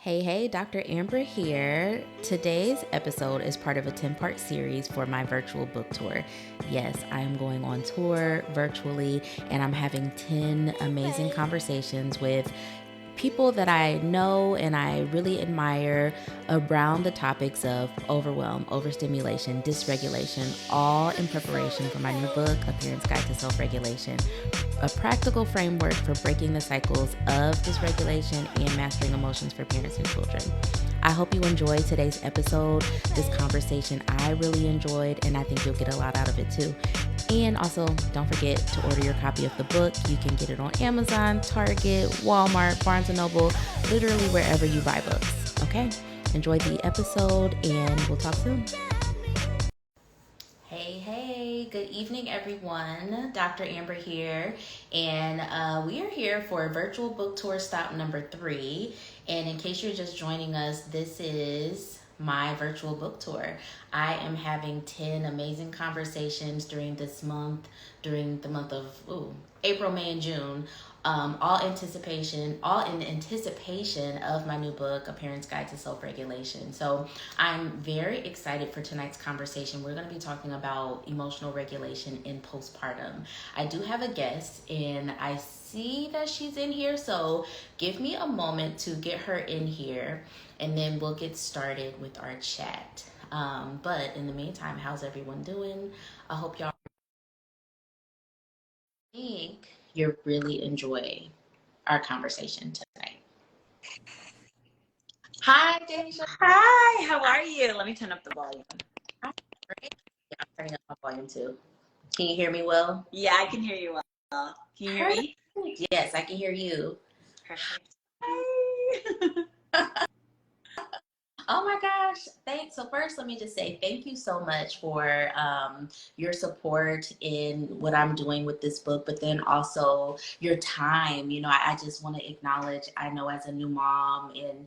Hey, Dr. Amber here. Today's episode is part of a 10-part series for my virtual book tour. Yes, I am going on tour virtually, and I'm having 10 amazing conversations with people that I know and I really admire around the topics of overwhelm, overstimulation, dysregulation, all in preparation for my new book, A Parent's Guide to Self-Regulation, a practical framework for breaking the cycles of dysregulation and mastering emotions for parents and children. I hope you enjoyed today's episode. This conversation I really enjoyed, and I think you'll get a lot out of it too. And also, don't forget to order your copy of the book. You can get it on Amazon, Target, Walmart, Barnes & Noble, literally wherever you buy books. Okay? Enjoy the episode, and we'll talk soon. Hey, good evening, everyone. Dr. Amber here, and we are here for virtual book tour stop number 3. And in case you're just joining us, this is my virtual book tour. I am having 10 amazing conversations during this month, during the month of April, May, and June. All in anticipation of my new book, A Parent's Guide to Self-Regulation. So I'm very excited for tonight's conversation. We're going to be talking about emotional regulation in postpartum. I do have a guest, and I see that she's in here, so give me a moment to get her in here, and then we'll get started with our chat. But in the meantime, how's everyone doing? I hope y'all think you'll really enjoy our conversation tonight. Hi, Deja. Hi, how are you? Let me turn up the volume. I'm great. Yeah, I'm turning up my volume too. Can you hear me well? Yeah, I can hear you well. Can you hear me? Yes, I can hear you. Perfect. Hi. Oh my gosh, thanks. So first, let me just say thank you so much for your support in what I'm doing with this book, but then also your time. I just want to acknowledge, I know as a new mom and,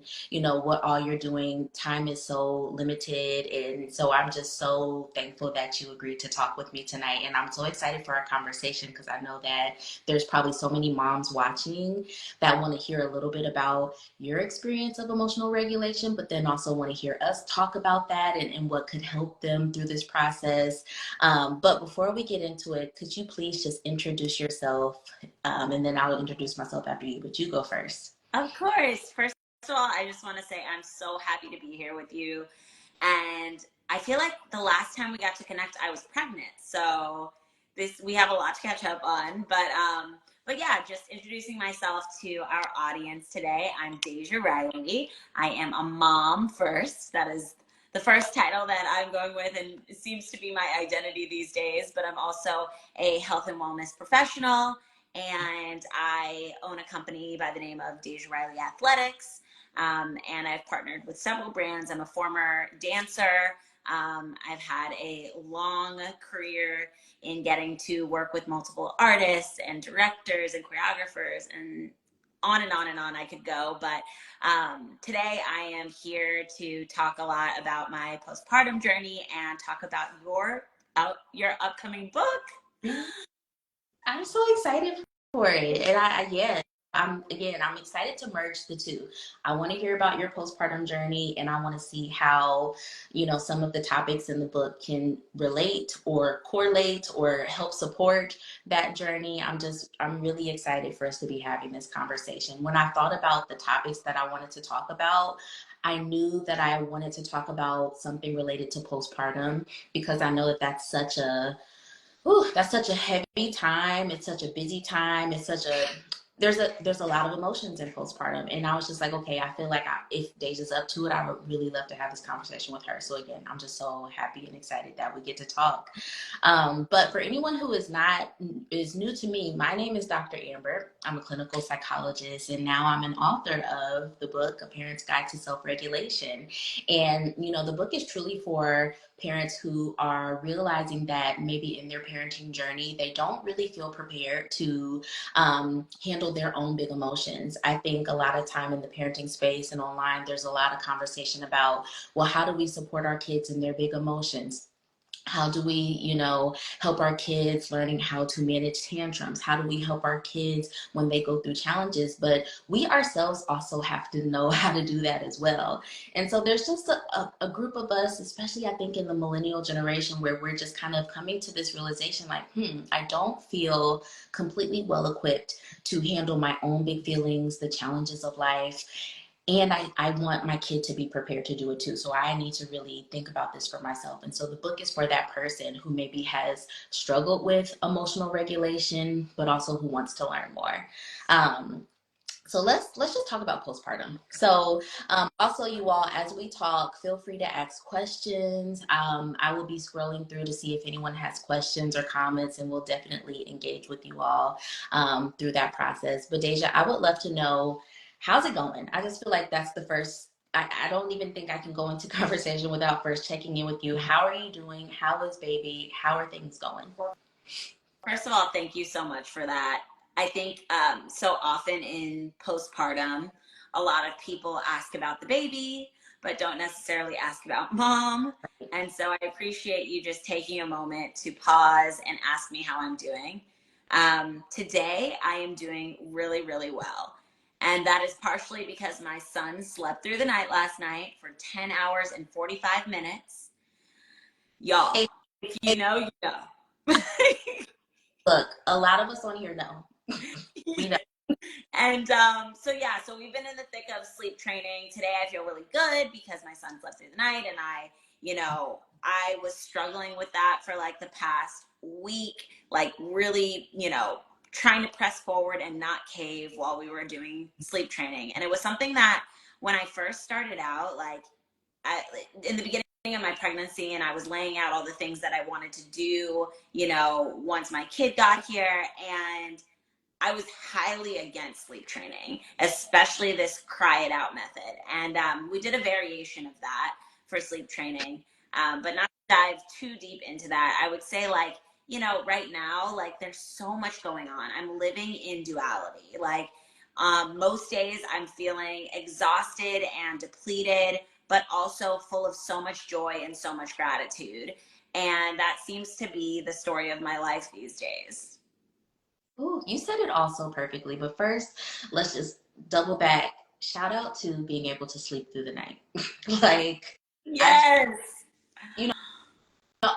what all you're doing, time is so limited. And so I'm just so thankful that you agreed to talk with me tonight. And I'm so excited for our conversation because I know that there's probably so many moms watching that want to hear a little bit about your experience of emotional regulation, but then also want to hear us talk about that and what could help them through this process. But before we get into it, could you please just introduce yourself, and then I'll introduce myself after you, but you go first. Of course. First of all, I just want to say I'm so happy to be here with you. And I feel like the last time we got to connect, I was pregnant. So we have a lot to catch up on. But yeah, just introducing myself to our audience today. I'm Deja Riley. I am a mom first. That is the first title that I'm going with, and it seems to be my identity these days. But I'm also a health and wellness professional, and I own a company by the name of Deja Riley Athletics. And I've partnered with several brands. I'm a former dancer. I've had a long career in getting to work with multiple artists and directors and choreographers, and on and on and on I could go. But today I am here to talk a lot about my postpartum journey and talk about your upcoming book. I'm so excited for it. And I'm excited to merge the two. I want to hear about your postpartum journey, and I want to see how, some of the topics in the book can relate or correlate or help support that journey. I'm really excited for us to be having this conversation. When I thought about the topics that I wanted to talk about, I knew that I wanted to talk about something related to postpartum because I know that that's such a heavy time. It's such a busy time. There's a lot of emotions in postpartum. And I was just like, okay, I feel like if Deja's up to it, I would really love to have this conversation with her. So again, I'm just so happy and excited that we get to talk. But for anyone who is new to me, my name is Dr. Amber. I'm a clinical psychologist, and now I'm an author of the book, A Parent's Guide to Self-Regulation. And, the book is truly for parents who are realizing that maybe in their parenting journey, they don't really feel prepared to handle their own big emotions. I think a lot of time in the parenting space and online, there's a lot of conversation about, well, how do we support our kids in their big emotions? How do we, help our kids learning how to manage tantrums? How do we help our kids when they go through challenges? But we ourselves also have to know how to do that as well. And so there's just a group of us, especially I think in the millennial generation, where we're just kind of coming to this realization like, I don't feel completely well equipped to handle my own big feelings, the challenges of life. And I want my kid to be prepared to do it too. So I need to really think about this for myself. And so the book is for that person who maybe has struggled with emotional regulation, but also who wants to learn more. Um, so let's just talk about postpartum. So also, you all, as we talk, feel free to ask questions. I will be scrolling through to see if anyone has questions or comments, and we'll definitely engage with you all through that process. But Deja, I would love to know, how's it going? I just feel like that's the first. I don't even think I can go into conversation without first checking in with you. How are you doing? How is baby? How are things going? First of all, thank you so much for that. I think so often in postpartum, a lot of people ask about the baby, but don't necessarily ask about mom. And so I appreciate you just taking a moment to pause and ask me how I'm doing. Today, I am doing really, really well. And that is partially because my son slept through the night last night for 10 hours and 45 minutes. Y'all, Hey, if hey, you know, you know. look, a lot of us on here know. We know. And so yeah, so we've been in the thick of sleep training. Today I feel really good because my son slept through the night, and I was struggling with that for like the past week, like really, trying to press forward and not cave while we were doing sleep training. And it was something that when I first started out, like in the beginning of my pregnancy, and I was laying out all the things that I wanted to do, once my kid got here, and I was highly against sleep training, especially this cry it out method. And we did a variation of that for sleep training, but not to dive too deep into that. I would say, like, right now, like, there's so much going on. I'm living in duality. Like, most days I'm feeling exhausted and depleted, but also full of so much joy and so much gratitude. And that seems to be the story of my life these days. Ooh, you said it all so perfectly. But first, let's just double back. Shout out to being able to sleep through the night. Like, I, Yes. you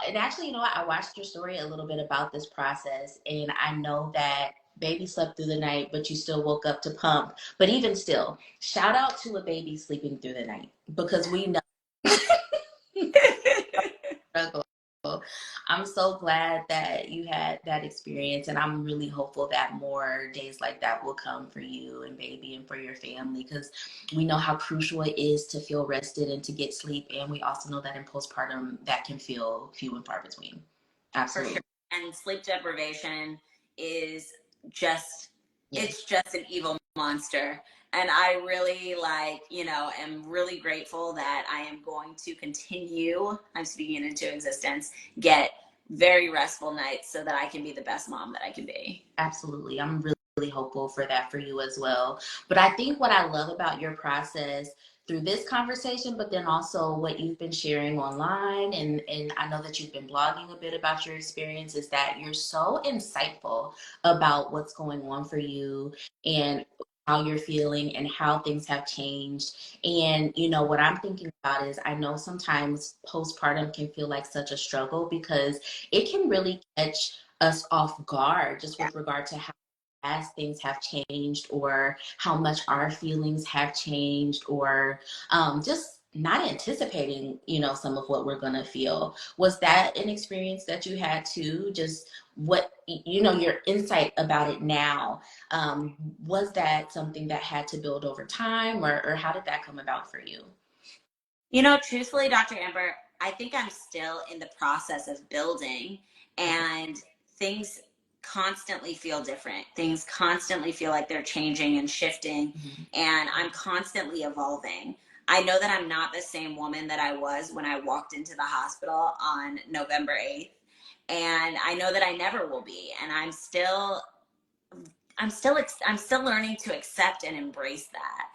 and actually, what? I watched your story a little bit about this process, and I know that baby slept through the night, but you still woke up to pump. But even still, shout out to a baby sleeping through the night because we know struggle. I'm so glad that you had that experience, and I'm really hopeful that more days like that will come for you and baby and for your family, because we know how crucial it is to feel rested and to get sleep, and we also know that in postpartum that can feel few and far between. For Absolutely. sure. And sleep deprivation is just, it's Yes, just an evil monster. And I really am really grateful that I am going to continue, I'm speaking it into existence, get very restful nights so that I can be the best mom that I can be. absolutely. I'm really hopeful for that for you as well. But I think what I love about your process through this conversation, but then also what you've been sharing online, and I know that you've been blogging a bit about your experience, is that you're so insightful about what's going on for you and how you're feeling and how things have changed. And what I'm thinking about is, I know sometimes postpartum can feel like such a struggle because it can really catch us off guard just with regard to how as things have changed, or how much our feelings have changed, or just not anticipating some of what we're going to feel. Was that an experience that you had too? Just what your insight about it now, was that something that had to build over time, or how did that come about for you? Truthfully, Dr. Amber, I think I'm still in the process of building, Okay. and things constantly feel different. Things constantly feel like they're changing and shifting, Mhm. and I'm constantly evolving. I know that I'm not the same woman that I was when I walked into the hospital on November 8th, and I know that I never will be, and I'm still learning to accept and embrace that.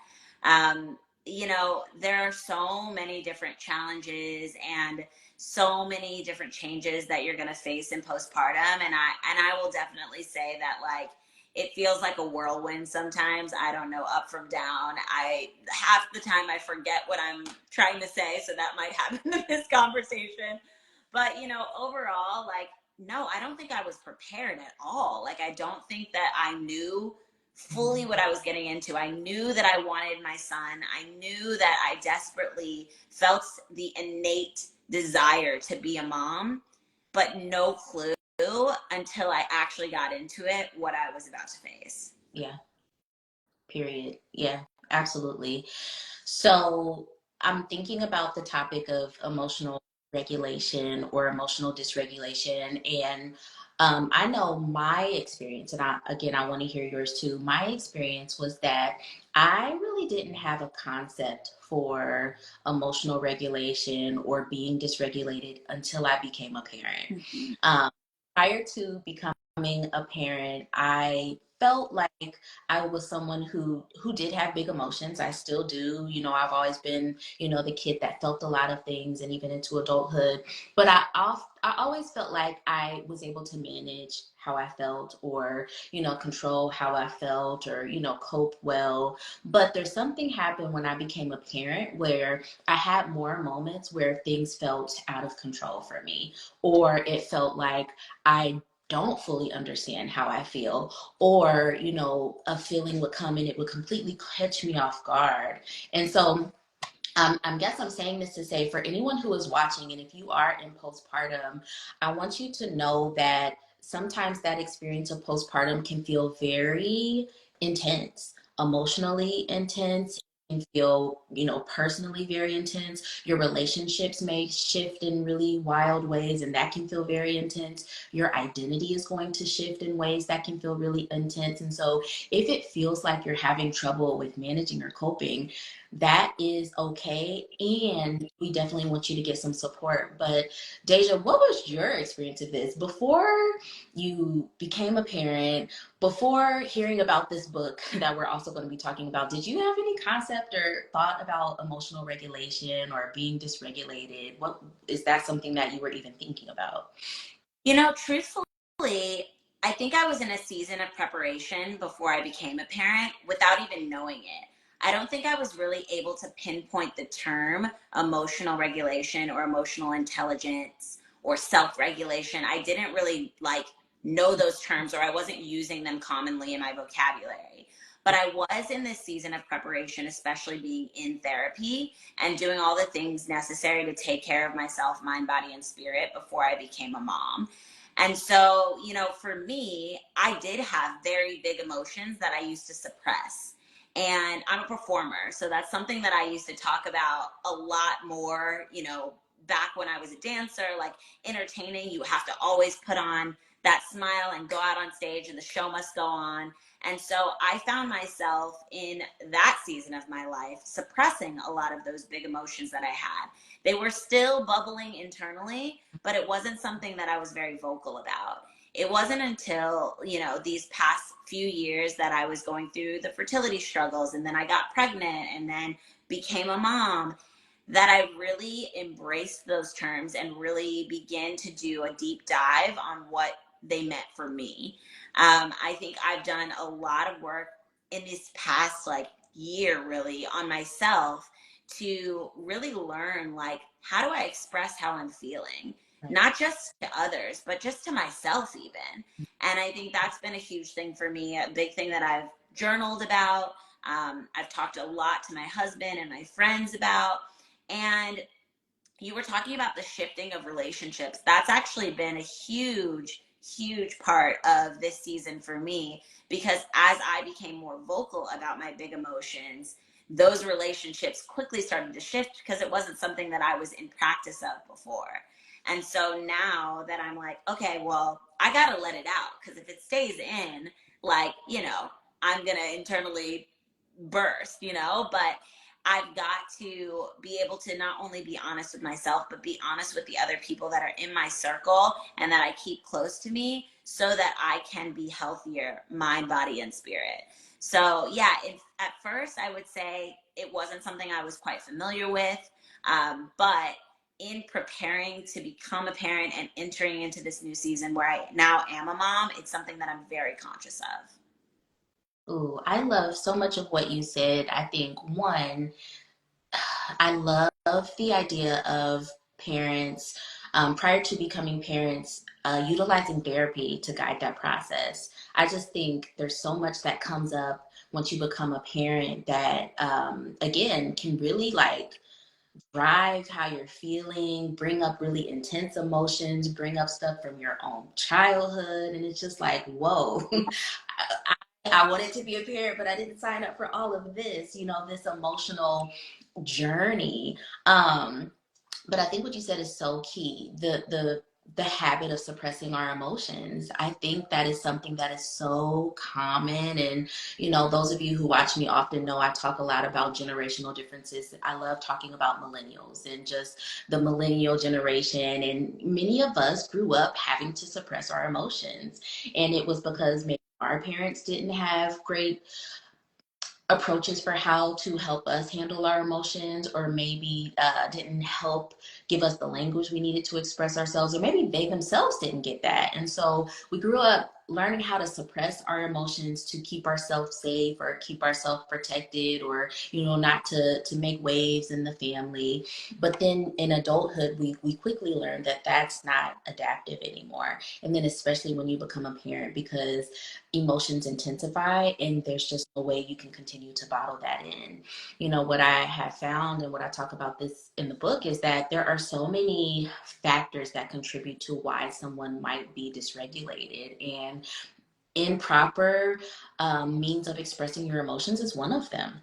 There are so many different challenges and so many different changes that you're going to face in postpartum. And I will definitely say that, like, it feels like a whirlwind sometimes. I don't know up from down. I half the time I forget what I'm trying to say, so that might happen in this conversation. But, overall, like, no, I don't think I was prepared at all. Like, I don't think that I knew fully what I was getting into. I knew that I wanted my son. I knew that I desperately felt the innate desire to be a mom, but no clue until I actually got into it what I was about to face. Yeah, period. Yeah, absolutely. So I'm thinking about the topic of emotional regulation or emotional dysregulation. And I know my experience, and I want to hear yours too. My experience was that I really didn't have a concept for emotional regulation or being dysregulated until I became a parent. Mm-hmm. Prior to becoming a parent, I felt like I was someone who did have big emotions. I still do. I've always been, the kid that felt a lot of things, and even into adulthood. But I always felt like I was able to manage how I felt, or control how I felt, or cope well. But there's something happened when I became a parent where I had more moments where things felt out of control for me, or it felt like I don't fully understand how I feel, or, a feeling would come and it would completely catch me off guard. And so I guess I'm saying this to say, for anyone who is watching, and if you are in postpartum, I want you to know that sometimes that experience of postpartum can feel very intense, emotionally intense, can feel, personally very intense. Your relationships may shift in really wild ways, and that can feel very intense. Your identity is going to shift in ways that can feel really intense. And so if it feels like you're having trouble with managing or coping, that is okay. And we definitely want you to get some support. But Deja, what was your experience of this before you became a parent, before hearing about this book that we're also going to be talking about? Did you have any concept or thought about emotional regulation or being dysregulated? What is that something that you were even thinking about? Truthfully, I think I was in a season of preparation before I became a parent without even knowing it. I don't think I was really able to pinpoint the term emotional regulation or emotional intelligence or self-regulation. I didn't really know those terms, or I wasn't using them commonly in my vocabulary. But I was in this season of preparation, especially being in therapy and doing all the things necessary to take care of myself, mind, body, and spirit before I became a mom. And so, for me, I did have very big emotions that I used to suppress. And I'm a performer. So that's something that I used to talk about a lot more, back when I was a dancer. Like, entertaining, you have to always put on that smile and go out on stage, and the show must go on. And so I found myself in that season of my life suppressing a lot of those big emotions that I had. They were still bubbling internally, but it wasn't something that I was very vocal about. It wasn't until, these past few years that I was going through the fertility struggles, and then I got pregnant and then became a mom, that I really embraced those terms and really began to do a deep dive on what they meant for me. I think I've done a lot of work in this past year really on myself to really learn, like, how do I express how I'm feeling, not just to others but just to myself even. And I think that's been a huge thing for me, a big thing that I've journaled about. I've talked a lot to my husband and my friends about. And you were talking about the shifting of relationships. That's actually been a huge part of this season for me, because as I became more vocal about my big emotions, those relationships quickly started to shift because it wasn't something that I was in practice of before. And so now that I'm like, okay, well, I got to let it out, because if it stays in, I'm going to internally burst, but I've got to be able to not only be honest with myself, but be honest with the other people that are in my circle and that I keep close to me, so that I can be healthier, mind, body, and spirit. So, yeah, at first I would say it wasn't something I was quite familiar with. But in preparing to become a parent and entering into this new season where I now am a mom, it's something that I'm very conscious of. Ooh, I love so much of what you said. I think one, I love the idea of parents, prior to becoming parents, utilizing therapy to guide that process. I just think there's so much that comes up once you become a parent that, again, can really like drive how you're feeling, bring up really intense emotions, bring up stuff from your own childhood. And it's just like, whoa, I wanted to be a parent, but I didn't sign up for all of this, this emotional journey. But I think what you said is so key. The habit of suppressing our emotions. I think that is something that is so common. And, those of you who watch me often know I talk a lot about generational differences. I love talking about millennials and just the millennial generation. And many of us grew up having to suppress our emotions. And it was because maybe our parents didn't have great approaches for how to help us handle our emotions, or maybe didn't help give us the language we needed to express ourselves, or maybe they themselves didn't get that. And so we grew up learning how to suppress our emotions to keep ourselves safe or keep ourselves protected, or not to make waves in the family. But then in adulthood, we quickly learned that that's not adaptive anymore. And then especially when you become a parent, because emotions intensify and there's just no way you can continue to bottle that in. What I have found and what I talk about this in the book is that there are so many factors that contribute to why someone might be dysregulated, and improper means of expressing your emotions is one of them.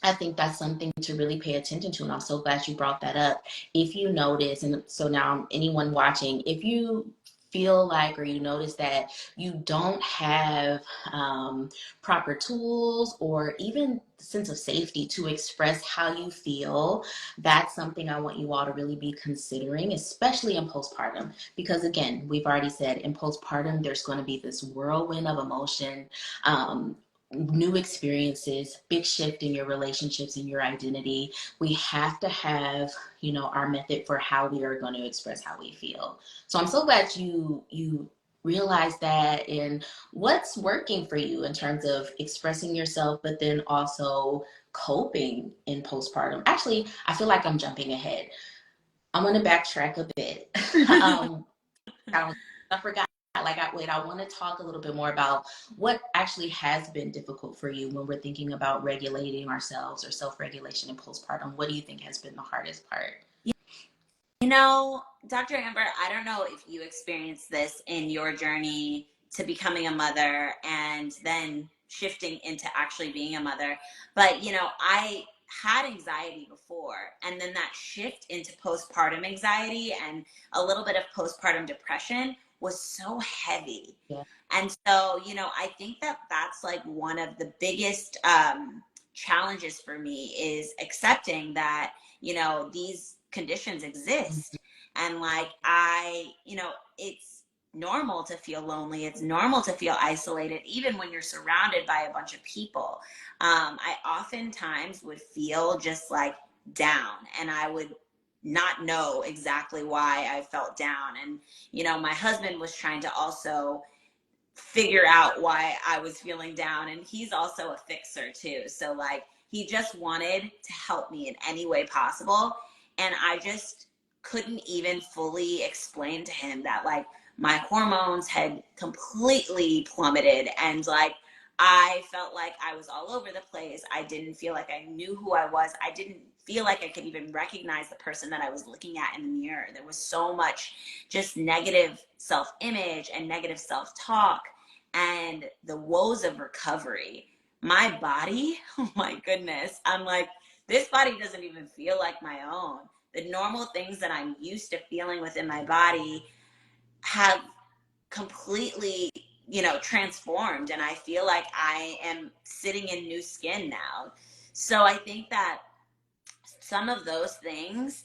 I think that's something to really pay attention to. And I'm so glad you brought that up. If you notice, and so now anyone watching, if you feel like, or you notice that you don't have proper tools or even sense of safety to express how you feel, that's something I want you all to really be considering, especially in postpartum. Because again, we've already said in postpartum, there's going to be this whirlwind of emotion. New experiences, big shift in your relationships and your identity. We have to have, our method for how we are going to express how we feel. So I'm so glad you realize that, and what's working for you in terms of expressing yourself, but then also coping in postpartum. Actually, I feel like I'm jumping ahead. I'm going to backtrack a bit. um, I forgot. I want to talk a little bit more about what actually has been difficult for you when we're thinking about regulating ourselves or self-regulation in postpartum. What do you think has been the hardest part? Dr. Amber, I don't know if you experienced this in your journey to becoming a mother and then shifting into actually being a mother, but I had anxiety before, and then that shift into postpartum anxiety and a little bit of postpartum depression was so heavy. Yeah. And so, I think that that's like one of the biggest challenges for me is accepting that, these conditions exist. And like, it's normal to feel lonely. It's normal to feel isolated, even when you're surrounded by a bunch of people. I oftentimes would feel just like down, and I would not know exactly why I felt down. And, my husband was trying to also figure out why I was feeling down. And he's also a fixer too. So like he just wanted to help me in any way possible. And I just couldn't even fully explain to him that like my hormones had completely plummeted, and like I felt like I was all over the place. I didn't feel like I knew who I was. I didn't feel like I could even recognize the person that I was looking at in the mirror. There was so much just negative self-image and negative self-talk and the woes of recovery. My body, oh my goodness, I'm like, this body doesn't even feel like my own. The normal things that I'm used to feeling within my body have completely, transformed, and I feel like I am sitting in new skin now. So I think that some of those things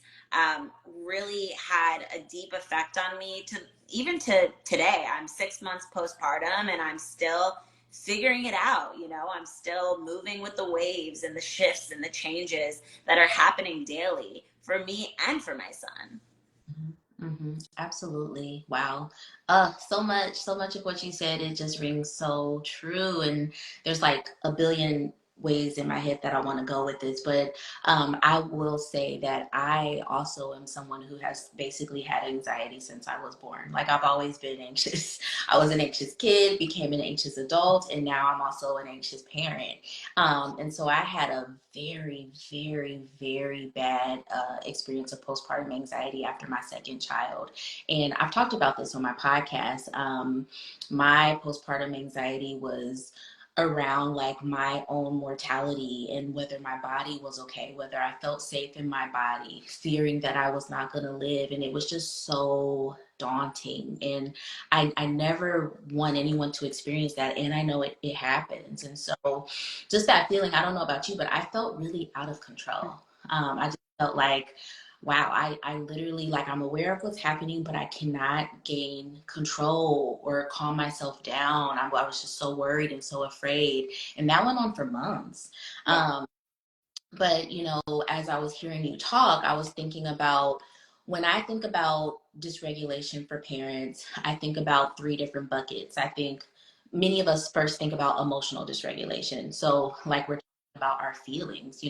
really had a deep effect on me, to even to today. I'm 6 months postpartum and I'm still figuring it out. I'm still moving with the waves and the shifts and the changes that are happening daily for me and for my son. Absolutely. Wow. So much of what you said, it just rings so true. And there's like a billion ways in my head that I want to go with this. But I will say that I also am someone who has basically had anxiety since I was born. Like I've always been anxious. I was an anxious kid, became an anxious adult, and now I'm also an anxious parent. And so I had a very, very, very bad experience of postpartum anxiety after my second child. And I've talked about this on my podcast. My postpartum anxiety was around like my own mortality and whether my body was okay, whether I felt safe in my body, fearing that I was not going to live. And it was just so daunting. And I never want anyone to experience that. And I know it happens. And so just that feeling, I don't know about you, but I felt really out of control. I just felt like, wow, I literally, like, I'm aware of what's happening, but I cannot gain control or calm myself down. I was just so worried and so afraid. And that went on for months. Yeah. But, as I was hearing you talk, I was thinking about when I think about dysregulation for parents, I think about three different buckets. I think many of us first think about emotional dysregulation. So, like, we're talking about our feelings,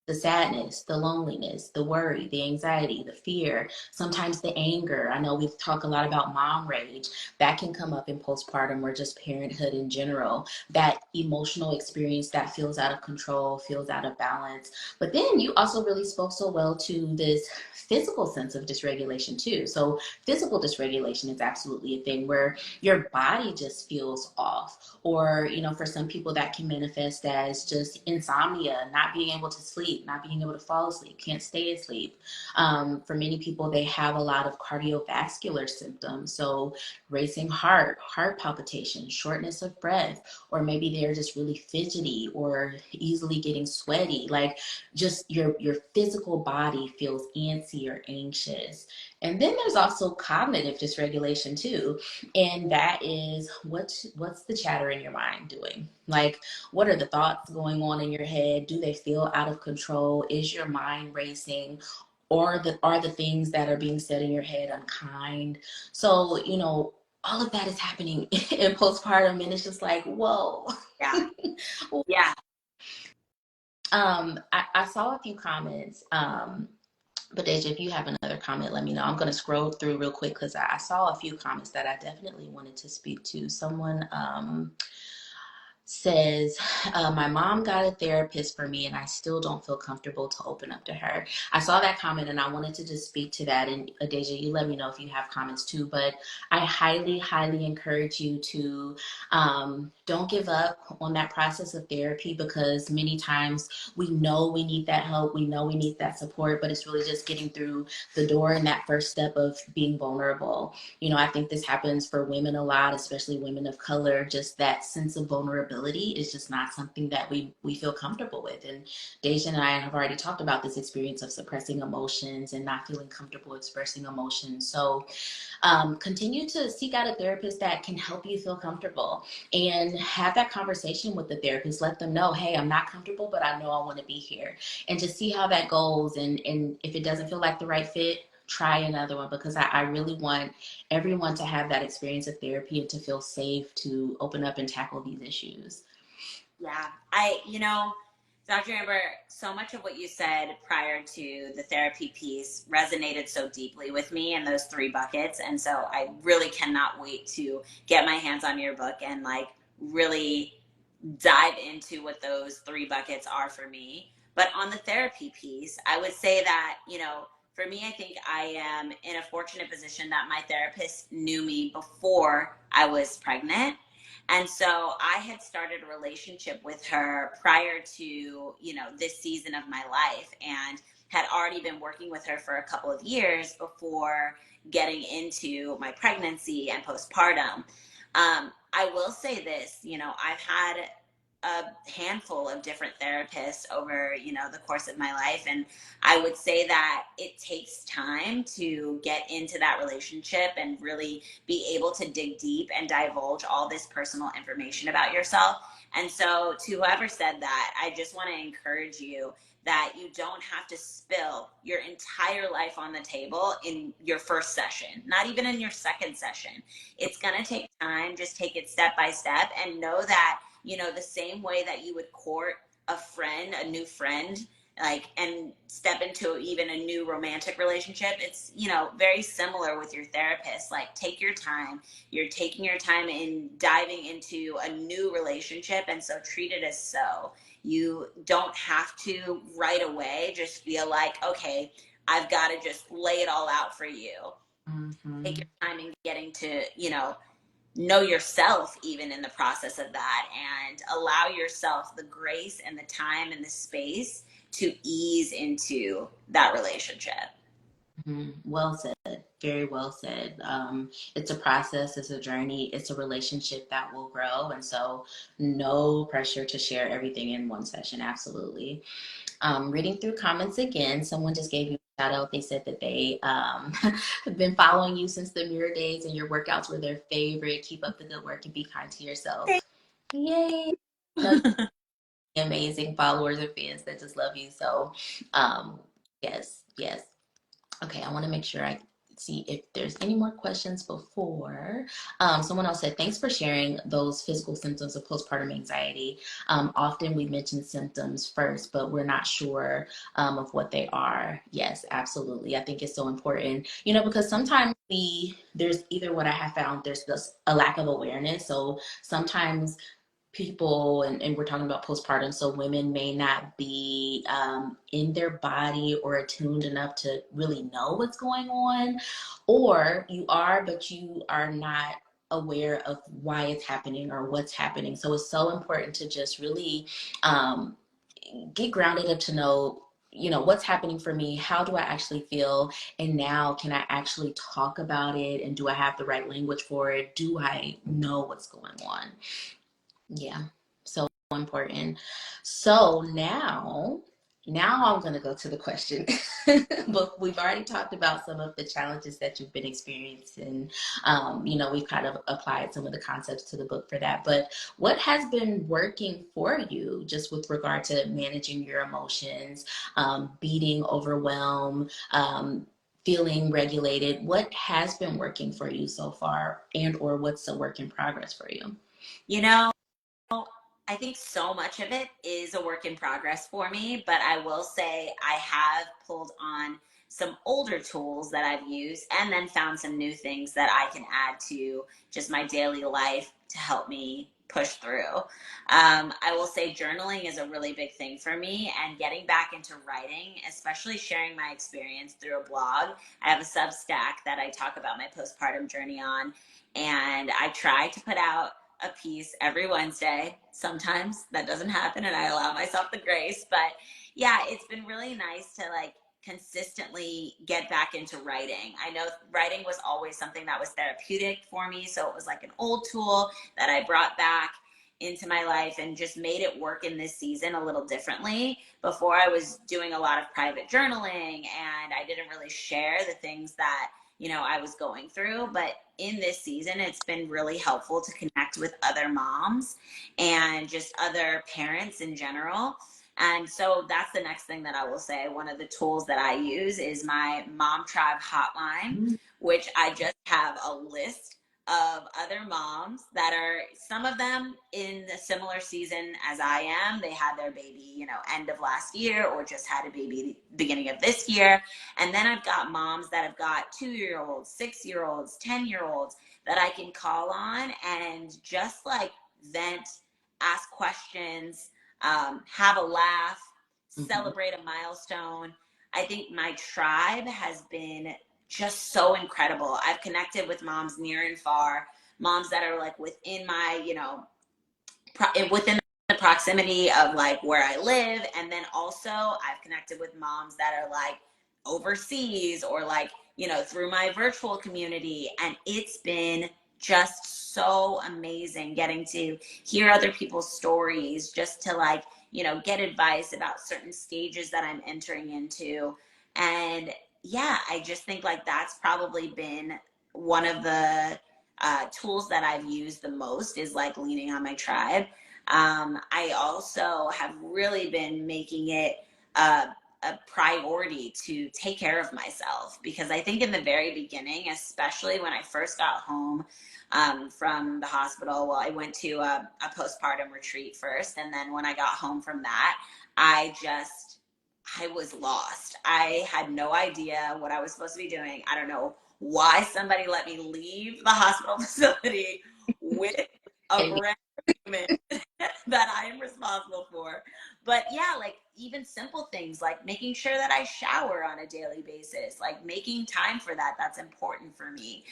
the sadness, the loneliness, the worry, the anxiety, the fear, sometimes the anger. I know we've talked a lot about mom rage. That can come up in postpartum or just parenthood in general, that emotional experience that feels out of control, feels out of balance. But then you also really spoke so well to this physical sense of dysregulation too. So physical dysregulation is absolutely a thing where your body just feels off. Or, for some people that can manifest as just insomnia, not being able to sleep, not being able to fall asleep, can't stay asleep. For many people, they have a lot of cardiovascular symptoms. So racing heart palpitation, shortness of breath, or maybe they're just really fidgety or easily getting sweaty. Like just your physical body feels antsy or anxious. And then there's also cognitive dysregulation too. And that is what's the chatter in your mind doing? Like what are the thoughts going on in your head? Do they feel out of control? Is your mind racing? Or are the things that are being said in your head unkind? So, all of that is happening in postpartum, and it's just like, whoa. Yeah. Yeah. I saw a few comments. But Deja, if you have another comment, let me know. I'm going to scroll through real quick because I saw a few comments that I definitely wanted to speak to. Someone says, my mom got a therapist for me and I still don't feel comfortable to open up to her. I saw that comment and I wanted to just speak to that. And Deja, you let me know if you have comments too, but I highly, highly encourage you to don't give up on that process of therapy, because many times we know we need that help, we know we need that support, but it's really just getting through the door and that first step of being vulnerable. I think this happens for women a lot, especially women of color. Just that sense of vulnerability is just not something that we feel comfortable with. And Deja and I have already talked about this experience of suppressing emotions and not feeling comfortable expressing emotions. So continue to seek out a therapist that can help you feel comfortable and have that conversation with the therapist. Let them know, hey, I'm not comfortable, but I know I want to be here, and just see how that goes. And if it doesn't feel like the right fit, try another one, because I really want everyone to have that experience of therapy and to feel safe to open up and tackle these issues. Yeah. Dr. Amber, so much of what you said prior to the therapy piece resonated so deeply with me in those three buckets. And so I really cannot wait to get my hands on your book and like really dive into what those three buckets are for me. But on the therapy piece, I would say that, for me, I think I am in a fortunate position that my therapist knew me before I was pregnant. And so I had started a relationship with her prior to, this season of my life, and had already been working with her for a couple of years before getting into my pregnancy and postpartum. I will say this, I've had a handful of different therapists over, the course of my life. And I would say that it takes time to get into that relationship and really be able to dig deep and divulge all this personal information about yourself. And so, to whoever said that, I just want to encourage you that you don't have to spill your entire life on the table in your first session, not even in your second session. It's going to take time. Just take it step by step and know that, the same way that you would court a friend, a new friend, like, and step into even a new romantic relationship, it's, very similar with your therapist. Like, take your time. You're taking your time in diving into a new relationship, and so treat it as so. You don't have to right away just feel like, okay, I've got to just lay it all out for you. Mm-hmm. Take your time in getting to, know yourself even in the process of that, and allow yourself the grace and the time and the space to ease into that relationship. Well said. Very well said. It's a process, it's a journey, it's a relationship that will grow. And so, no pressure to share everything in one session. Absolutely. Reading through comments again, someone just gave you a shout out. They said that they have been following you since the mirror days and your workouts were their favorite. Keep up the good work and be kind to yourself. Yay. No, amazing followers or fans that just love you. So, yes, yes. Okay, I want to make sure I see if there's any more questions before. Someone else said, thanks for sharing those physical symptoms of postpartum anxiety. Often we mention symptoms first, but we're not sure of what they are. Yes, absolutely. I think it's so important, because sometimes there's either what I have found, there's just a lack of awareness. So sometimes people, and we're talking about postpartum, so women may not be in their body or attuned enough to really know what's going on, or you are, but you are not aware of why it's happening or what's happening. So it's so important to just really get grounded up to know, what's happening for me, how do I actually feel, and now can I actually talk about it, and do I have the right language for it, do I know what's going on. Yeah, so important. So now I'm going to go to the question. But we've already talked about some of the challenges that you've been experiencing. We've kind of applied some of the concepts to the book for that. But what has been working for you just with regard to managing your emotions, beating overwhelm, feeling regulated? What has been working for you so far, and or what's a work in progress for you? You know, I think so much of it is a work in progress for me, but I will say I have pulled on some older tools that I've used and then found some new things that I can add to just my daily life to help me push through. I will say journaling is a really big thing for me, and getting back into writing, especially sharing my experience through a blog. I have a Substack that I talk about my postpartum journey on, and I try to put out a piece every Wednesday. Sometimes that doesn't happen and I allow myself the grace, but yeah, it's been really nice to like consistently get back into writing. I know writing was always something that was therapeutic for me, so it was like an old tool that I brought back into my life and just made it work in this season a little differently. Before, I was doing a lot of private journaling and I didn't really share the things that I was going through. But in this season, it's been really helpful to connect with other moms and just other parents in general. And so that's the next thing that I will say. One of the tools that I use is my Mom Tribe hotline, which I just have a list of other moms that are, some of them in a similar season as I am. They had their baby, end of last year, or just had a baby beginning of this year. And then I've got moms that have got 2-year-olds, 6-year-olds, 10-year-olds that I can call on and just like vent, ask questions, have a laugh, celebrate a milestone. I think my tribe has been just so incredible. I've connected with moms near and far, moms that are like within my, within the proximity of like where I live. And then also I've connected with moms that are like overseas or like, through my virtual community. And it's been just so amazing getting to hear other people's stories, just to like, you know, get advice about certain stages that I'm entering into. And yeah, I just think like that's probably been one of the tools that I've used the most, is like leaning on my tribe. I also have really been making it a, a priority to take care of myself, because I think in the very beginning, especially when I first got home from the hospital, well, I went to a postpartum retreat first. And then when I got home from that, I was lost. I had no idea what I was supposed to be doing. I don't know why somebody let me leave the hospital facility with a brand new human that I am responsible for. But yeah, like even simple things like making sure that I shower on a daily basis, like making time for that. That's important for me.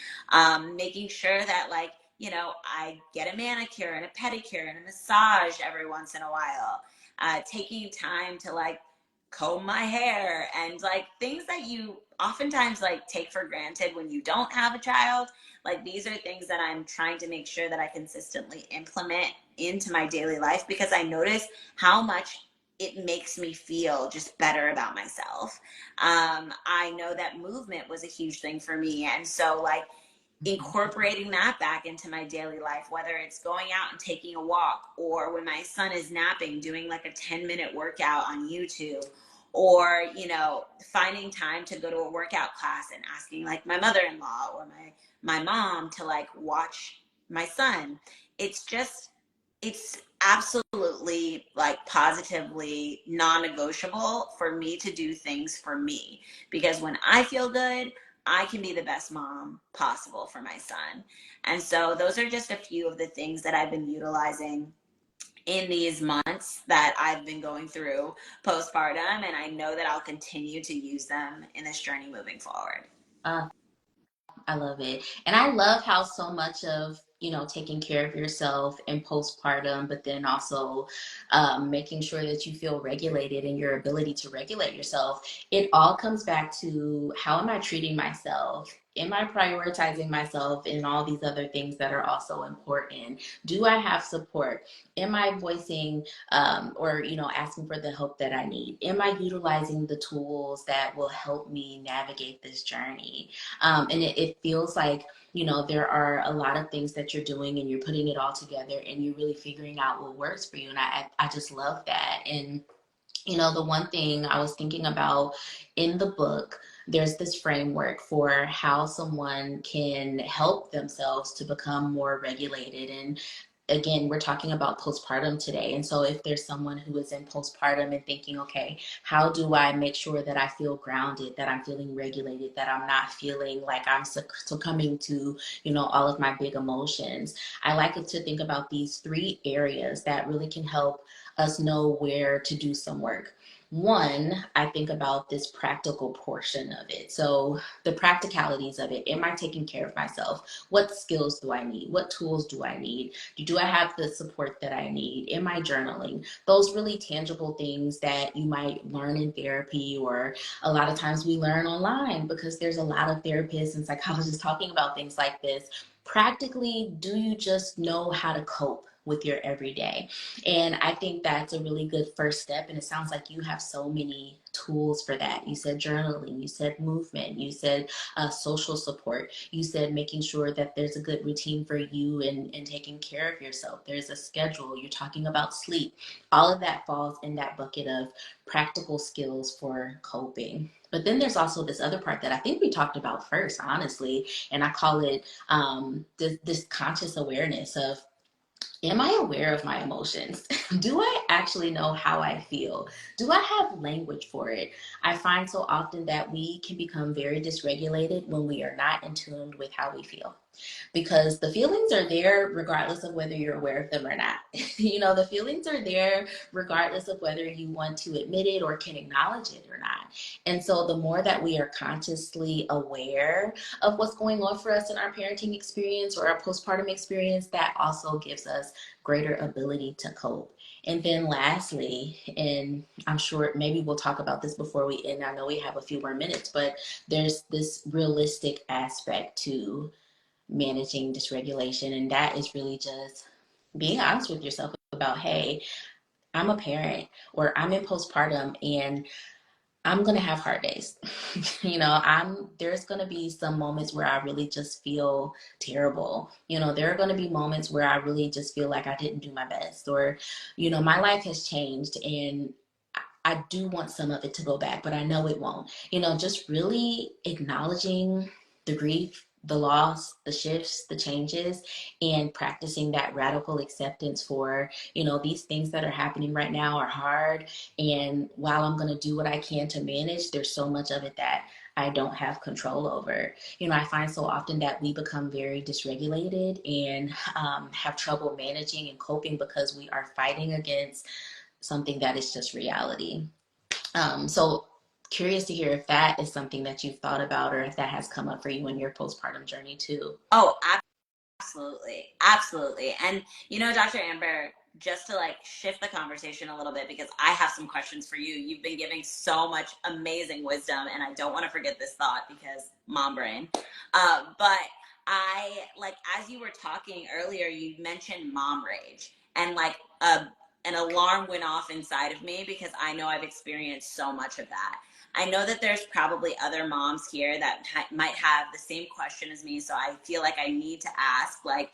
Making sure that, like, you know, I get a manicure and a pedicure and a massage every once in a while. Taking time to like comb my hair, and like things that you oftentimes like take for granted when you don't have a child. Like these are things that I'm trying to make sure that I consistently implement into my daily life, because I notice how much it makes me feel just better about myself. I know that movement was a huge thing for me. And so, like, incorporating that back into my daily life, whether it's going out and taking a walk, or when my son is napping, doing like a 10-minute workout on YouTube, or, you know, finding time to go to a workout class and asking like my mother-in-law or my mom to like watch my son. It's just, it's absolutely like positively non-negotiable for me to do things for me, because when I feel good, I can be the best mom possible for my son. And so those are just a few of the things that I've been utilizing in these months that I've been going through postpartum, and I know that I'll continue to use them in this journey moving forward. Uh, I love it. And I love how so much of, you know, taking care of yourself in postpartum, but then also making sure that you feel regulated and your ability to regulate yourself, it all comes back to how am I treating myself? Am I prioritizing myself in all these other things that are also important? Do I have support? Am I voicing or, you know, asking for the help that I need? Am I utilizing the tools that will help me navigate this journey? And it feels like, you know, there are a lot of things that you're doing and you're putting it all together and you're really figuring out what works for you. And I just love that. And, you know, the one thing I was thinking about in the book, there's this framework for how someone can help themselves to become more regulated. And again, we're talking about postpartum today. And so if there's someone who is in postpartum and thinking, okay, how do I make sure that I feel grounded, that I'm feeling regulated, that I'm not feeling like I'm succumbing to, you know, all of my big emotions? I like it to think about these three areas that really can help us know where to do some work. One, I think about this practical portion of it. So the practicalities of it. Am I taking care of myself? What skills do I need? What tools do I need? Do I have the support that I need? Am I journaling? Those really tangible things that you might learn in therapy, or a lot of times we learn online because there's a lot of therapists and psychologists talking about things like this. Practically, do you just know how to cope with your everyday? And I think that's a really good first step. And it sounds like you have so many tools for that. You said journaling, you said movement, you said social support, you said making sure that there's a good routine for you and taking care of yourself. There's a schedule. You're talking about sleep. All of that falls in that bucket of practical skills for coping. But then there's also this other part that I think we talked about first, honestly, and I call it this conscious awareness of, am I aware of my emotions? Do I actually know how I feel? Do I have language for it? I find so often that we can become very dysregulated when we are not in tune with how we feel, because the feelings are there regardless of whether you're aware of them or not. You know, the feelings are there regardless of whether you want to admit it or can acknowledge it or not. And so the more that we are consciously aware of what's going on for us in our parenting experience or our postpartum experience, that also gives us greater ability to cope. And then lastly, and I'm sure maybe we'll talk about this before we end, I know we have a few more minutes, but there's this realistic aspect to managing dysregulation. And that is really just being honest with yourself about, hey, I'm a parent or I'm in postpartum and I'm gonna have hard days. There's gonna be some moments where I really just feel terrible. There are gonna be moments where I really just feel like I didn't do my best, or, my life has changed and I do want some of it to go back, but I know it won't. Just really acknowledging the grief, the loss, the shifts, the changes, and practicing that radical acceptance for, these things that are happening right now are hard. And while I'm going to do what I can to manage, there's so much of it that I don't have control over. I find so often that we become very dysregulated and have trouble managing and coping because we are fighting against something that is just reality. So curious to hear if that is something that you've thought about or if that has come up for you in your postpartum journey too. Oh, absolutely. Absolutely. And Dr. Amber, just to like shift the conversation a little bit, because I have some questions for you. You've been giving so much amazing wisdom, and I don't want to forget this thought because mom brain. But I like, as you were talking earlier, you mentioned mom rage, and like an alarm went off inside of me because I know I've experienced so much of that. I know that there's probably other moms here that might have the same question as me. So I feel like I need to ask, like,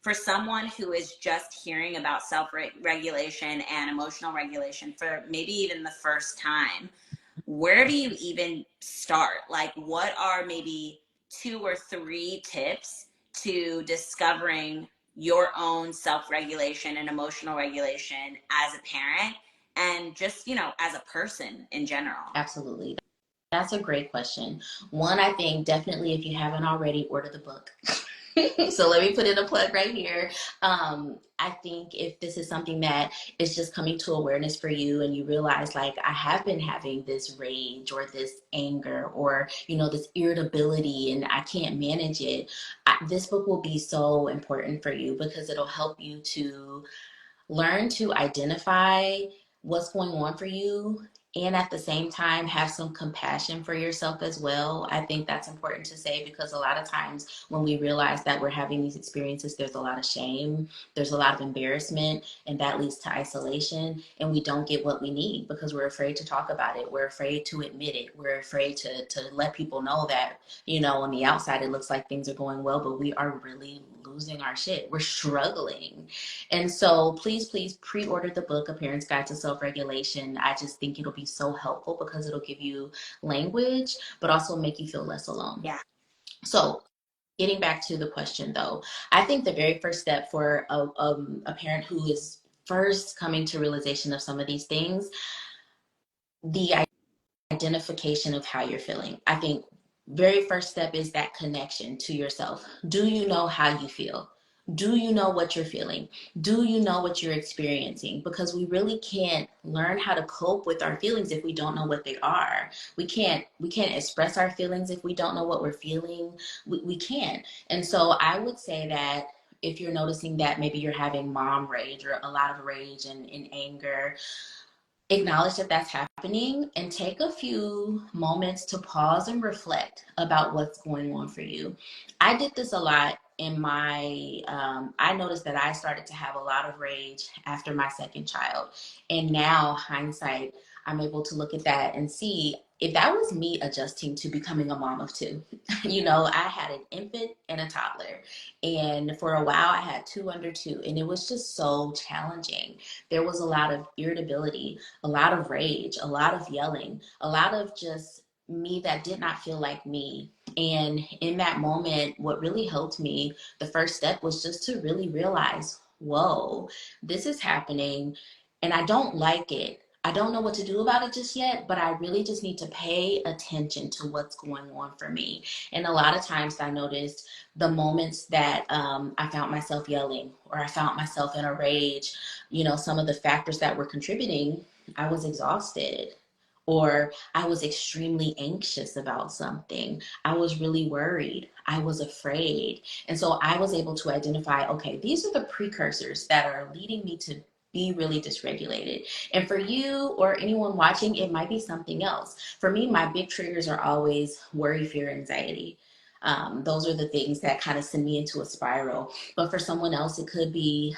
for someone who is just hearing about self-regulation and emotional regulation for maybe even the first time, where do you even start? Like, what are maybe 2 or 3 tips to discovering your own self-regulation and emotional regulation as a parent and just, as a person in general? Absolutely. That's a great question. One, I think definitely if you haven't already, order the book. So let me put in a plug right here. I think if this is something that is just coming to awareness for you and you realize, like, I have been having this rage or this anger or, this irritability and I can't manage it, this book will be so important for you because it'll help you to learn to identify what's going on for you and at the same time have some compassion for yourself as well. I think that's important to say because a lot of times when we realize that we're having these experiences, there's a lot of shame, there's a lot of embarrassment, and that leads to isolation, and we don't get what we need because we're afraid to talk about it, we're afraid to admit it, we're afraid to let people know that, on the outside it looks like things are going well, but we are really losing our shit, we're struggling. And so please pre-order the book, A Parent's Guide to Self-Regulation. I just think it'll be so helpful because it'll give you language, but also make you feel less alone. Yeah. So getting back to the question though, I think the very first step for a parent who is first coming to realization of some of these things, the identification of how you're feeling. I think very first step is that connection to yourself. Do you know how you feel? Do you know what you're feeling? Do you know what you're experiencing? Because we really can't learn how to cope with our feelings if we don't know what they are. We can't express our feelings if we don't know what we're feeling. We can't. And so I would say that if you're noticing that maybe you're having mom rage or a lot of rage and anger, acknowledge that that's happening and take a few moments to pause and reflect about what's going on for you. I did this a lot in my, I noticed that I started to have a lot of rage after my second child. And now, hindsight, I'm able to look at that and see if that was me adjusting to becoming a mom of two. I had an infant and a toddler. And for a while, I had two under two. And it was just so challenging. There was a lot of irritability, a lot of rage, a lot of yelling, a lot of just me that did not feel like me. And in that moment, what really helped me, the first step was just to really realize, whoa, this is happening and I don't like it. I don't know what to do about it just yet, but I really just need to pay attention to what's going on for me. And a lot of times I noticed the moments that I found myself yelling or I found myself in a rage, some of the factors that were contributing, I was exhausted or I was extremely anxious about something. I was really worried. I was afraid. And so I was able to identify, okay, these are the precursors that are leading me to be really dysregulated. And for you or anyone watching, it might be something else. For me, my big triggers are always worry, fear, anxiety. Those are the things that kind of send me into a spiral. But for someone else, it could be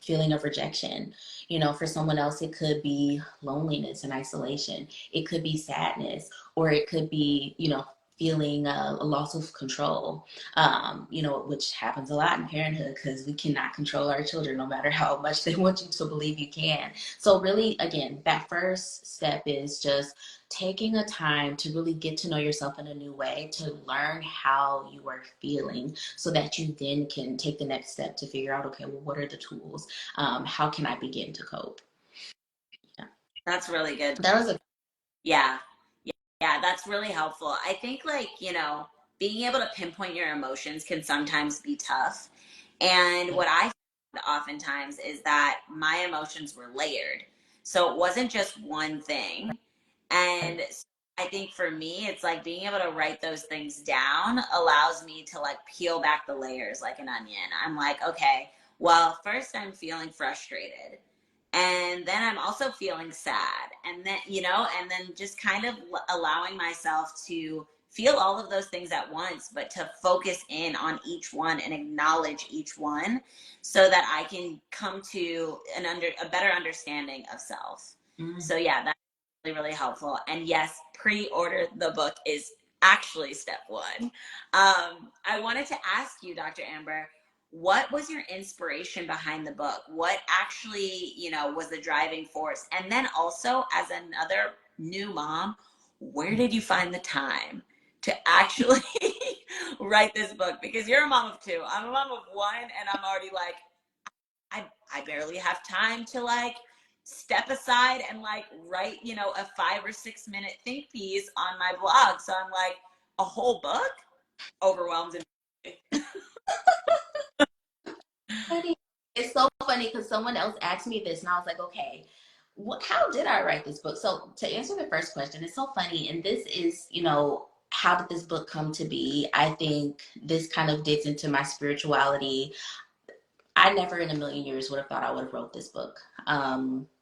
feeling of rejection. You know, for someone else, it could be loneliness and isolation. It could be sadness, or it could be, you know, feeling a loss of control, you know, which happens a lot in parenthood because we cannot control our children no matter how much they want you to believe you can. So really, again, that first step is just taking a time to really get to know yourself in a new way, to learn how you are feeling so that you then can take the next step to figure out, okay, well, what are the tools? How can I begin to cope? Yeah. That's really good. That was a Yeah. Yeah, that's really helpful. I think, like, being able to pinpoint your emotions can sometimes be tough. And what I found oftentimes is that my emotions were layered. So it wasn't just one thing. And so I think for me, it's like being able to write those things down allows me to like peel back the layers like an onion. I'm like, okay, well, first I'm feeling frustrated. And then I'm also feeling sad. And then just kind of allowing myself to feel all of those things at once, but to focus in on each one and acknowledge each one so that I can come to a better understanding of self. So yeah, that's really, really helpful. And yes, pre-order the book is actually step one. I wanted to ask you, Dr. Amber, what was your inspiration behind the book? What actually, was the driving force? And then also, as another new mom, where did you find the time to actually write this book? Because you're a mom of two. I'm a mom of one, and I'm already like, I barely have time to like step aside and like write, a 5 or 6 minute think piece on my blog. So I'm like, a whole book overwhelms me. funny. It's so funny because someone else asked me this, and I was like, okay, how did I write this book? So to answer the first question, it's so funny, and this is, you know, how did this book come to be? I think this kind of digs into my spirituality. I never in a million years would have thought I would have wrote this book,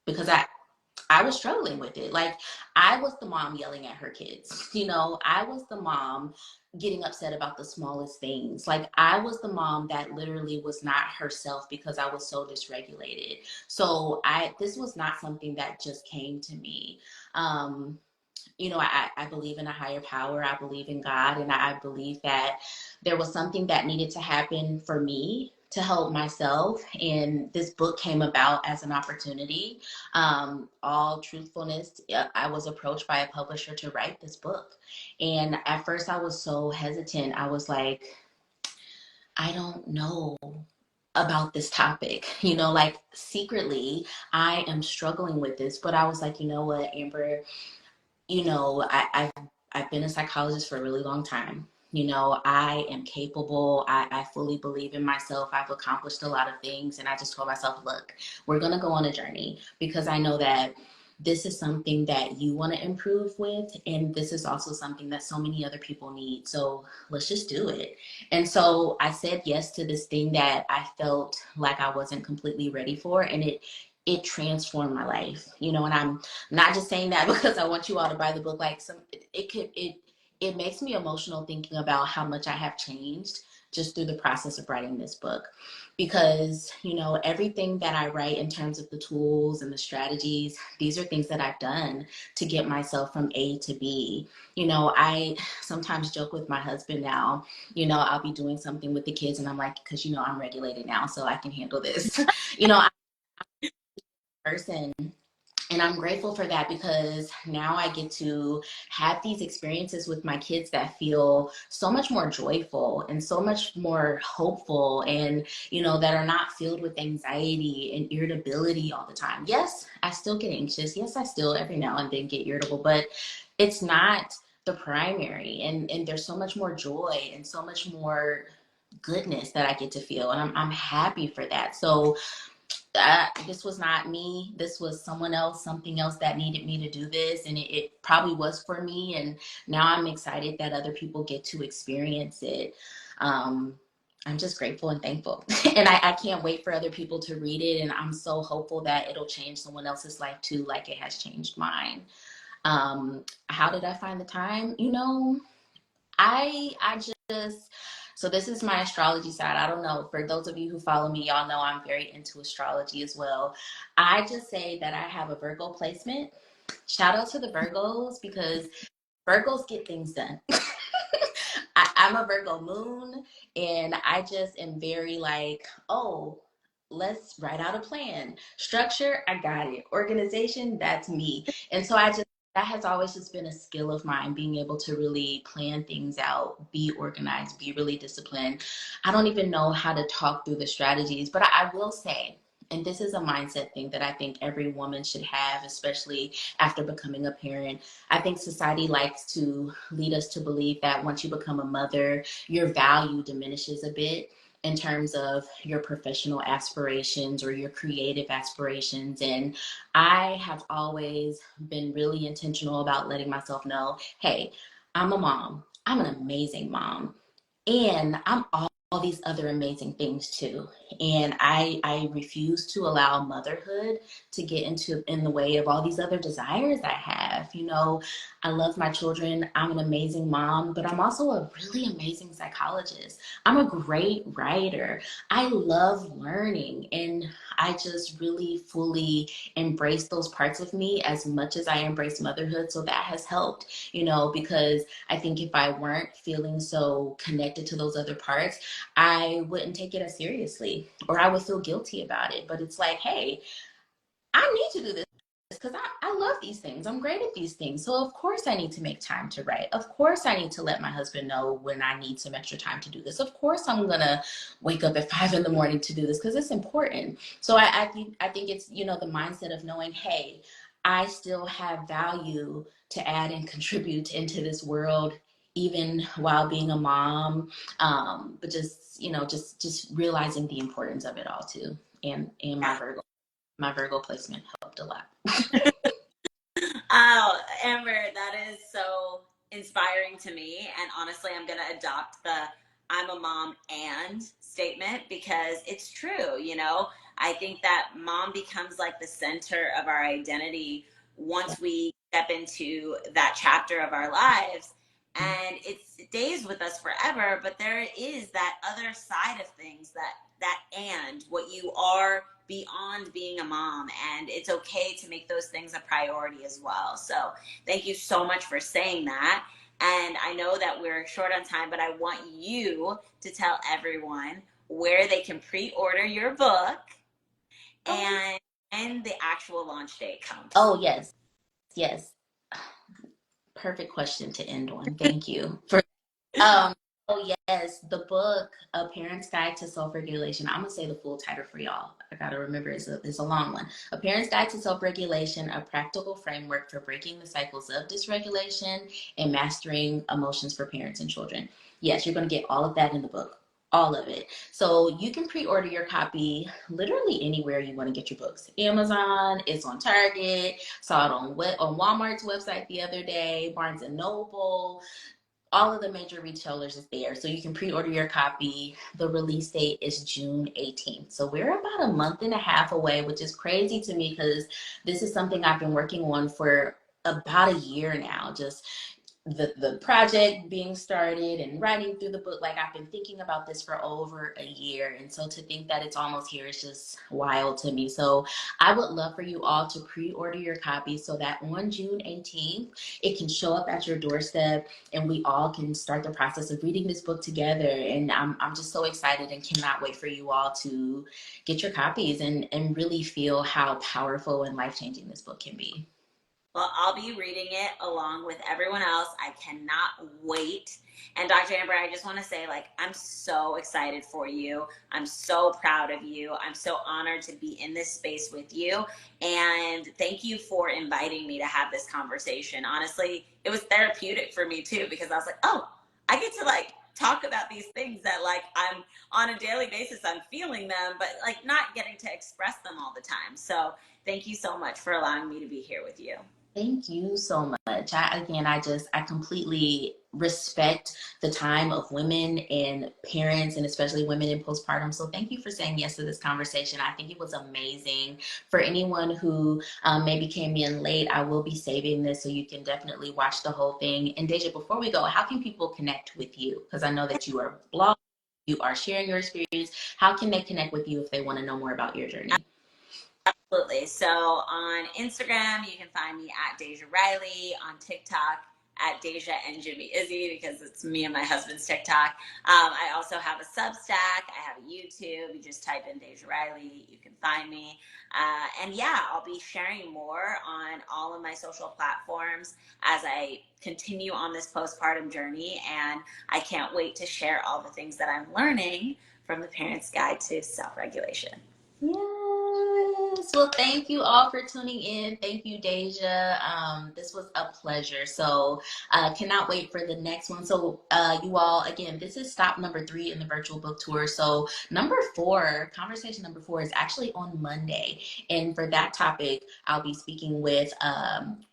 because I was struggling with it. Like, I was the mom yelling at her kids. You know, I was the mom getting upset about the smallest things. Like, I was the mom that literally was not herself because I was so dysregulated. So this was not something that just came to me. Um, you know, I believe in a higher power. I believe in God. And I believe that there was something that needed to happen for me to help myself. And this book came about as an opportunity. All truthfulness, I was approached by a publisher to write this book. And at first, I was so hesitant. I was like, I don't know about this topic. You know, like secretly, I am struggling with this. But I was like, you know what, Amber? You know, I've been a psychologist for a really long time. You know, I am capable. I fully believe in myself. I've accomplished a lot of things. And I just told myself, look, we're going to go on a journey because I know that this is something that you want to improve with. And this is also something that so many other people need. So let's just do it. And so I said yes to this thing that I felt like I wasn't completely ready for. And it transformed my life, you know, and I'm not just saying that because I want you all to buy the book. Like it makes me emotional thinking about how much I have changed just through the process of writing this book. Because, you know, everything that I write in terms of the tools and the strategies, these are things that I've done to get myself from A to B. You know, I sometimes joke with my husband now, you know, I'll be doing something with the kids and I'm like, because, you know, I'm regulated now, so I can handle this. You know, I'm a person. And I'm grateful for that because now I get to have these experiences with my kids that feel so much more joyful and so much more hopeful and, you know, that are not filled with anxiety and irritability all the time. Yes, I still get anxious. Yes, I still every now and then get irritable, but it's not the primary. And there's so much more joy and so much more goodness that I get to feel. And I'm happy for that. So this was not me. This was someone else, something else that needed me to do this. And it probably was for me. And now I'm excited that other people get to experience it. Um, I'm just grateful and thankful. And I can't wait for other people to read it. And I'm so hopeful that it'll change someone else's life too, like it has changed mine. How did I find the time? You know, I just So this is my astrology side. I don't know. For those of you who follow me, y'all know I'm very into astrology as well. I just say that I have a Virgo placement. Shout out to the Virgos because Virgos get things done. I'm a Virgo moon, and I just am very like, oh, let's write out a plan. Structure, I got it. Organization, that's me. And so that has always just been a skill of mine, being able to really plan things out, be organized, be really disciplined. I don't even know how to talk through the strategies, but I will say, and this is a mindset thing that I think every woman should have, especially after becoming a parent. I think society likes to lead us to believe that once you become a mother, your value diminishes a bit in terms of your professional aspirations or your creative aspirations. And I have always been really intentional about letting myself know, hey, I'm a mom. I'm an amazing mom. And I'm all these other amazing things too. And I refuse to allow motherhood to get in the way of all these other desires I have. You know, I love my children. I'm an amazing mom, but I'm also a really amazing psychologist. I'm a great writer. I love learning, and I just really fully embrace those parts of me as much as I embrace motherhood. So that has helped, you know, because I think if I weren't feeling so connected to those other parts, I wouldn't take it as seriously, or I would feel guilty about it. But it's like, hey, I need to do this because I love these things. I'm great at these things. So of course I need to make time to write. Of course I need to let my husband know when I need some extra time to do this. Of course I'm gonna wake up at 5 a.m. to do this because it's important. So I think it's, you know, the mindset of knowing, hey, I still have value to add and contribute into this world even while being a mom. But just, you know, just realizing the importance of it all too. And my Virgo placement helped a lot. Oh, Amber, that is so inspiring to me. And honestly, I'm going to adopt the I'm a mom and statement because it's true. You know, I think that mom becomes like the center of our identity Yeah. once we step into that chapter of our lives. And it stays with us forever, but there is that other side of things and what you are beyond being a mom, and it's okay to make those things a priority as well. So thank you so much for saying that. And I know that we're short on time, but I want you to tell everyone where they can pre-order your book and when the actual launch date comes. Oh, yes. Perfect question to end on. Thank you for Um, oh yes, the book, A Parent's Guide to Self-Regulation. I'm gonna say the full title for y'all. I gotta remember it's a long one. A Parent's Guide to Self-Regulation, a practical framework for breaking the cycles of dysregulation and mastering emotions for parents and children. Yes, you're gonna get all of that in the book. All of it. So you can pre-order your copy literally anywhere you want to get your books. Amazon, it's on Target, saw it on Walmart's website the other day, Barnes and Noble, all of the major retailers is there. So you can pre-order your copy. The release date is June 18th. So we're about a month and a half away, which is crazy to me because this is something I've been working on for about a year now. Just the project being started and writing through the book, like I've been thinking about this for over a year, and so to think that it's almost here is just wild to me. So I would love for you all to pre-order your copy so that on June 18th it can show up at your doorstep and we all can start the process of reading this book together. And I'm just so excited and cannot wait for you all to get your copies and really feel how powerful and life-changing this book can be. Well, I'll be reading it along with everyone else. I cannot wait. And Dr. Amber, I just want to say, like, I'm so excited for you. I'm so proud of you. I'm so honored to be in this space with you. And thank you for inviting me to have this conversation. Honestly, it was therapeutic for me too, because I was like, oh, I get to like talk about these things that like I'm on a daily basis, I'm feeling them, but like not getting to express them all the time. So thank you so much for allowing me to be here with you. Thank you so much. I completely respect the time of women and parents, and especially women in postpartum. So thank you for saying yes to this conversation. I think it was amazing. For anyone who maybe came in late, I will be saving this so you can definitely watch the whole thing. And Deja, before we go, how can people connect with you? Because I know that you are blogging, you are sharing your experience. How can they connect with you if they want to know more about your journey? Absolutely. So on Instagram, you can find me at Deja Riley. On TikTok, at Deja and Jimmy Izzy, because it's me and my husband's TikTok. I also have a Substack. I have a YouTube. You just type in Deja Riley, you can find me. And yeah, I'll be sharing more on all of my social platforms as I continue on this postpartum journey. And I can't wait to share all the things that I'm learning from the Parent's Guide to Self-Regulation. Yes. Well, thank you all for tuning in. Thank you, Deja. This was a pleasure. So, cannot wait for the next one. So, you all, again, this is stop number 3 in the virtual book tour. So, number 4, conversation number 4 is actually on Monday. And for that topic, I'll be speaking with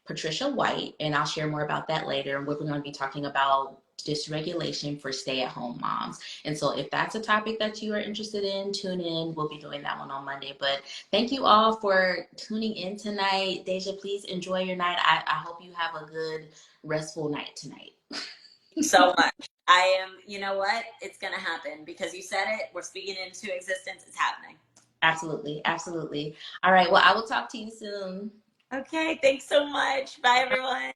Patricia White, and I'll share more about that later. And we're going to be talking about dysregulation for stay-at-home moms. And so if that's a topic that you are interested in, tune in. We'll be doing that one on Monday. But thank you all for tuning in tonight. Deja, please enjoy your night. I hope you have a good, restful night tonight. So much. I am, you know what? It's going to happen because you said it. We're speaking it into existence. It's happening. Absolutely. Absolutely. All right. Well, I will talk to you soon. Okay. Thanks so much. Bye, everyone.